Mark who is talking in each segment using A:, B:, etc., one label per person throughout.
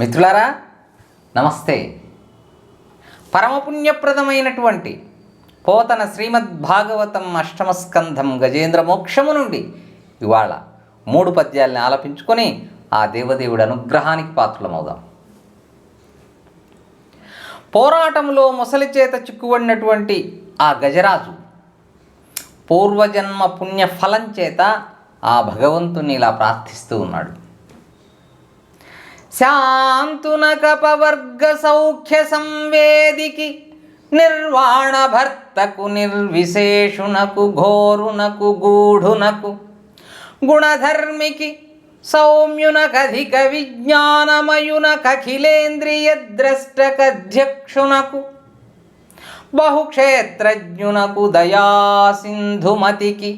A: మిత్రులారా నమస్తే. పరమపుణ్యప్రదమైనటువంటి పోతన శ్రీమద్భాగవతం అష్టమ స్కంధం గజేంద్ర మోక్షము నుండి ఇవాళ 3 పద్యాలని ఆలపించుకొని ఆ దేవదేవుడి అనుగ్రహానికి పాత్రలమవుదాం. పోరాటంలో ముసలి చేత చిక్కుబడినటువంటి ఆ గజరాజు పూర్వజన్మ పుణ్య ఫలం చేత ఆ భగవంతుని ఇలా ప్రార్థిస్తూ ఉన్నాడు. శాంతునకపవర్గ సౌఖ్య సంవేదికి నిర్వాణ భర్తకు నిర్విశేషునకు ఘోరునకు గూఢునకు గుణధర్మికి సౌమ్యునకధిక విజ్ఞానమయునకఖిలేంద్రియ ద్రష్టకధ్యక్షునకు బహుక్షేత్రజ్ఞునకు దయాసింధుమతికి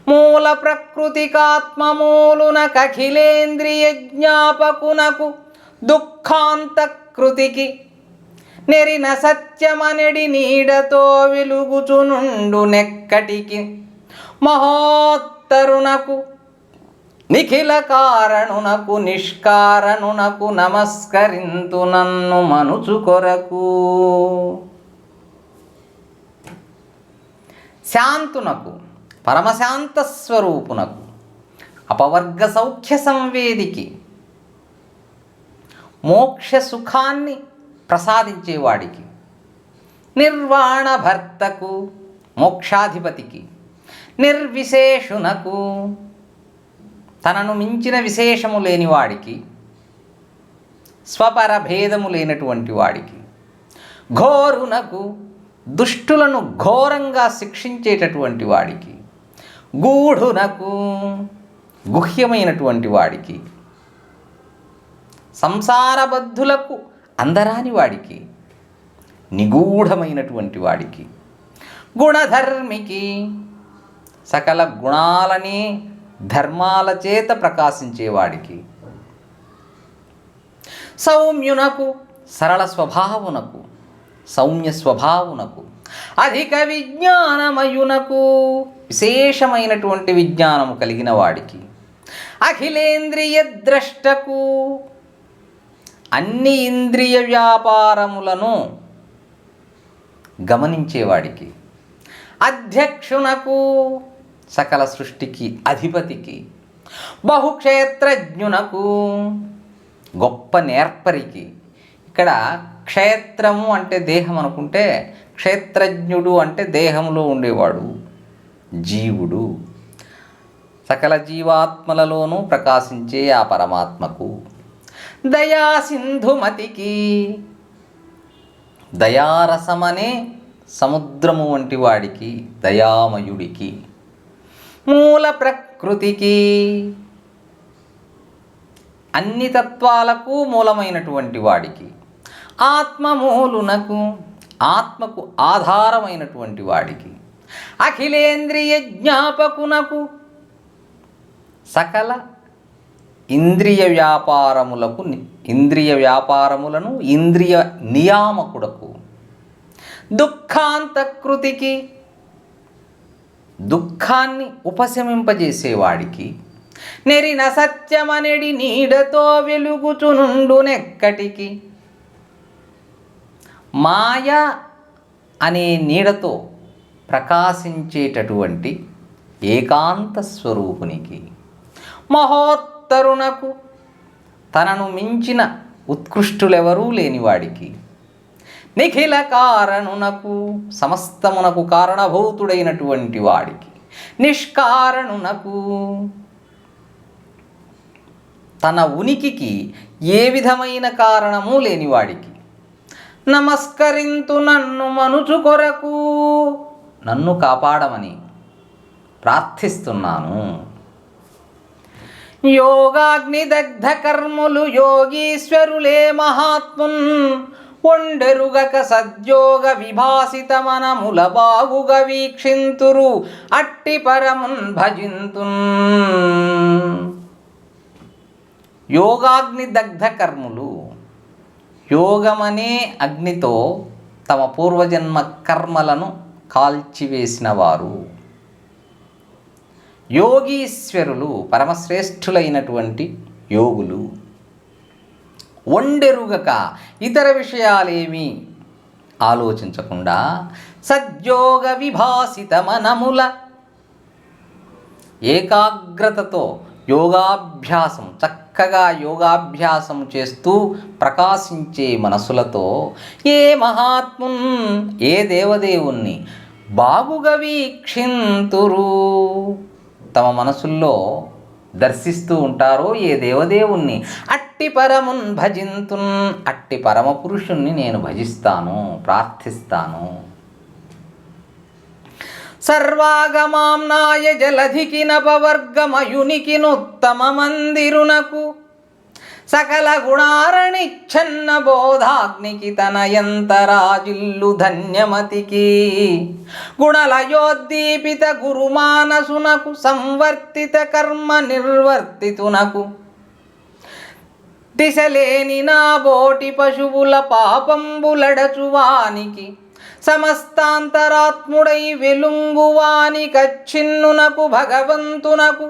A: మూల ప్రకృతికాత్మమూలునకఖిలేంద్రియ జ్ఞాపకునకు దుఃఖాంతకృతికి నెరిన సత్యమనెడి నీడతో వెలుగుచునుండు నెక్కటికి మహోత్తరునకు నిఖిల కారణునకు నిష్కారణునకు నమస్కరింతు నన్ను మనుచు కొరకు. శాంతునకు పరమశాంత స్వరూపునకు అపవర్గ సౌఖ్య సంవేదికి మోక్ష సుఖాన్ని ప్రసాదించేవాడికి నిర్వాణ భర్తకు మోక్షాధిపతికి నిర్విశేషునకు తనను మించిన విశేషము లేనివాడికి స్వపరభేదము లేనటువంటి వాడికి ఘోరునకు దుష్టులను ఘోరంగా శిక్షించేటటువంటి వాడికి గూఢునకు గుహ్యమైనటువంటి వాడికి సంసారబద్ధులకు అందరాని వాడికి నిగూఢమైనటువంటి వాడికి గుణధర్మికి సకల గుణాలని ధర్మాల చేత ప్రకాశించేవాడికి సౌమ్యునకు సరళ స్వభావునకు సౌమ్య స్వభావునకు అధిక విజ్ఞానమయునకు విశేషమైనటువంటి విజ్ఞానము కలిగిన వాడికి అఖిలేంద్రియ ద్రష్టకు అన్ని ఇంద్రియ వ్యాపారములను గమనించేవాడికి అధ్యక్షునకు సకల సృష్టికి అధిపతికి బహుక్షేత్రజ్ఞునకు గొప్ప నేర్పరికి. ఇక్కడ క్షేత్రము అంటే దేహం అనుకుంటే క్షేత్రజ్ఞుడు అంటే దేహంలో ఉండేవాడు జీవుడు. సకల జీవాత్మలలోనూ ప్రకాశించే ఆ పరమాత్మకు దయాసింధుమతికి దయారసమనే సముద్రము వంటి వాడికి దయామయుడికి మూల ప్రకృతికి అన్ని తత్వాలకు మూలమైనటువంటి వాడికి ఆత్మమూలునకు ఆత్మకు ఆధారమైనటువంటి వాడికి అఖిలేంద్రియ జ్ఞాపకునకు సకల ఇంద్రియ వ్యాపారములను ఇంద్రియ నియామకుడకు దుఃఖాంతకృతికి దుఃఖాన్ని ఉపశమింపజేసేవాడికి నెరిన సత్యమనెడి నీడతో వెలుగుచునుండు నెక్కటికి మాయ అనే నీడతో ప్రకాశించేటటువంటి ఏకాంత స్వరూపునికి మహోత్తరునకు తనను మించిన ఉత్కృష్టులెవరూ లేనివాడికి నిఖిల కారణునకు సమస్తమునకు కారణభూతుడైనటువంటి వాడికి నిష్కారణునకు తన ఉనికికి ఏ విధమైన కారణము లేనివాడికి నమస్కరింతు నన్ను మనుచు కొరకు నన్ను కాపాడమని ప్రార్థిస్తున్నాను. యోగాగ్నిదగ్ధ కర్ములు యోగీశ్వరులే మహాత్మున్ ఒండెరుగక సద్యోగ విభాసిత మనముల బాగుగా వీక్షింతురు అట్టి పరమున్ భజింతున్. యోగాగ్ని దగ్ధ కర్ములు యోగమనే అగ్నితో తమ పూర్వజన్మ కర్మలను కాల్చివేసిన వారు యోగీశ్వరులు, పరమశ్రేష్ఠులైనటువంటి యోగులు. ఒండెరుగక ఇతర విషయాలేమీ ఆలోచించకుండా సద్యోగ విభాసిత మనముల ఏకాగ్రతతో యోగాభ్యాసం చక్కగా యోగాభ్యాసం చేస్తూ ప్రకాశించే మనసులతో ఏ మహాత్మున్ ఏ దేవదేవుణ్ణి బాగుగా వీక్షింతురు తమ మనసుల్లో దర్శిస్తూ ఉంటారో ఏ దేవదేవుణ్ణి అట్టి పరమున్ భజింతున్ అట్టి పరమపురుషుణ్ణి నేను భజిస్తాను, ప్రార్థిస్తాను. సర్వాగమాంనాయ జలధికి నపవర్గమయునికి నుత్తమ మందిరునకు సకల గుణారణిచ్ఛన్న బోధాగ్నికి తనయంతరాజిల్లు ధన్యమతికి గుణలయోద్దీపిత గురుమానసునకు సంవర్తిత కర్మ నిర్వర్తితునకు దిశలేని నా బోటి పశువుల పాపంబులడచువానికి సమస్తాంతరాత్ముడై వెలుంగువాని కచ్చిన్నునకు భగవంతునకు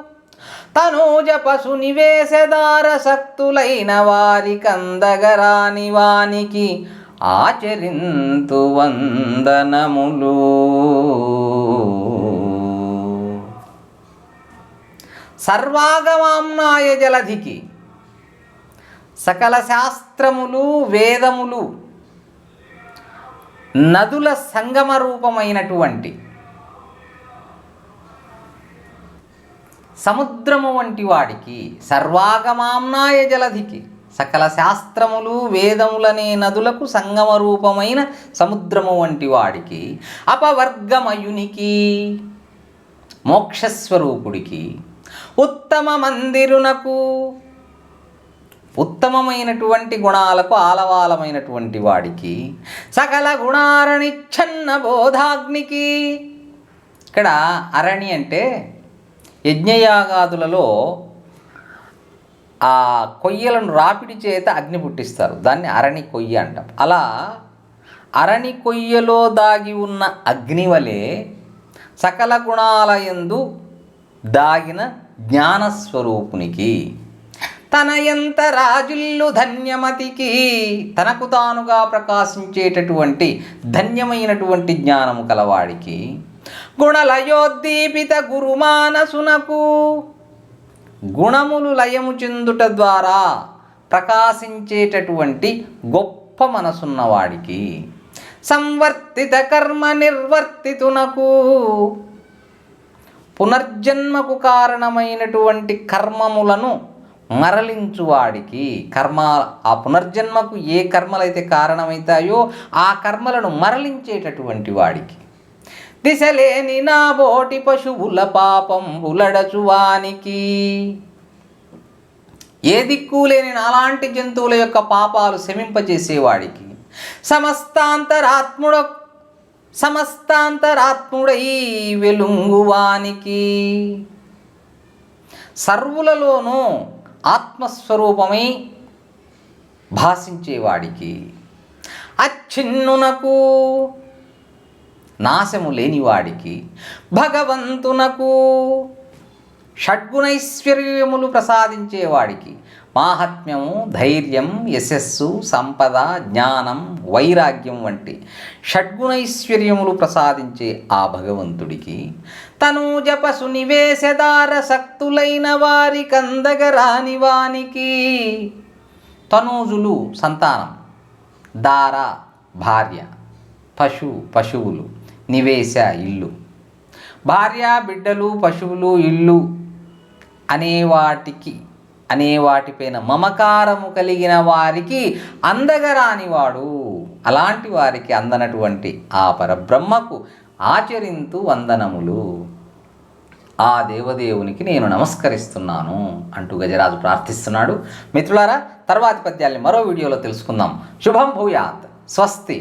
A: తనూజ పశు నివేశదార శక్తులైన వారి కందగరాని వానికి ఆచరింతు వందనములు. సర్వాగమాంనాయ జలధికి సకల శాస్త్రములు వేదములు నదుల సంగమ రూపమైనటువంటి సముద్రము వంటి వాడికి, సర్వాగమాంనాయ జలధికి సకల శాస్త్రములు వేదములనే నదులకు సంగమ రూపమైన సముద్రము వంటి వాడికి, అపవర్గమయునికి మోక్షస్వరూపుడికి, ఉత్తమ మందిరునకు ఉత్తమమైనటువంటి గుణాలకు ఆలవాలమైనటువంటి వాడికి, సకల గుణారణిచ్ఛన్న బోధాగ్నికి. ఇక్కడ అరణి అంటే యజ్ఞయాగాదులలో ఆ కొయ్యలను రాపిడి చేత అగ్ని పుట్టిస్తారు, దాన్ని అరణి కొయ్య అంటాం. అలా అరణి కొయ్యలో దాగి ఉన్న అగ్ని వలె సకల గుణాలయందు దాగిన జ్ఞానస్వరూపునికి, తన ఎంత రాజిల్లు ధన్యమతికి తనకు తానుగా ప్రకాశించేటటువంటి ధన్యమైనటువంటి జ్ఞానము కలవాడికి, గుణలయోద్దీపిత గురుమానసునకు గుణములు లయము చెందుట ద్వారా ప్రకాశించేటటువంటి గొప్ప మనసున్నవాడికి, సంవర్తిత కర్మ నిర్వర్తితునకు పునర్జన్మకు కారణమైనటువంటి కర్మములను మరలించువాడికి, ఆ పునర్జన్మకు ఏ కర్మలైతే కారణమవుతాయో ఆ కర్మలను మరలించేటటువంటి వాడికి, దిశలేని నా బోటి పశువుల పాపంబులడచువానికి ఏ దిక్కు లేని నాలాంటి జంతువుల యొక్క పాపాలు శమింపజేసేవాడికి, సమస్తాంతరాత్ముడై వెలుంగువానికి సర్వులలోనూ ఆత్మస్వరూపమై భాషించేవాడికి, అచ్ఛిన్నునకు నాశము లేనివాడికి, భగవంతునకు షడ్గుణైశ్వర్యములు ప్రసాదించేవాడికి, మాహాత్మ్యము, ధైర్యం, యశస్సు, సంపద, జ్ఞానం, వైరాగ్యం వంటి షడ్గుణైశ్వర్యములు ప్రసాదించే ఆ భగవంతుడికి, తనూజ పశు నివేశదార శక్తులైన వారి కందగరాని వానికి, తనూజులు సంతానం, దార భార్య, పశువులు, నివేశ ఇల్లు, భార్య బిడ్డలు పశువులు ఇల్లు అనే వాటిపైన మమకారము కలిగిన వారికి అందగరానివాడు. అలాంటి వారికి అందనటువంటి ఆ పరబ్రహ్మకు ఆచరింతు వందనములు. ఆ దేవదేవునికి నేను నమస్కరిస్తున్నాను అంటూ గజరాజు ప్రార్థిస్తున్నాడు. మిత్రులారా, తర్వాతి పద్యాల్ని మరో వీడియోలో తెలుసుకుందాం. శుభం భూయాత్. స్వస్తి.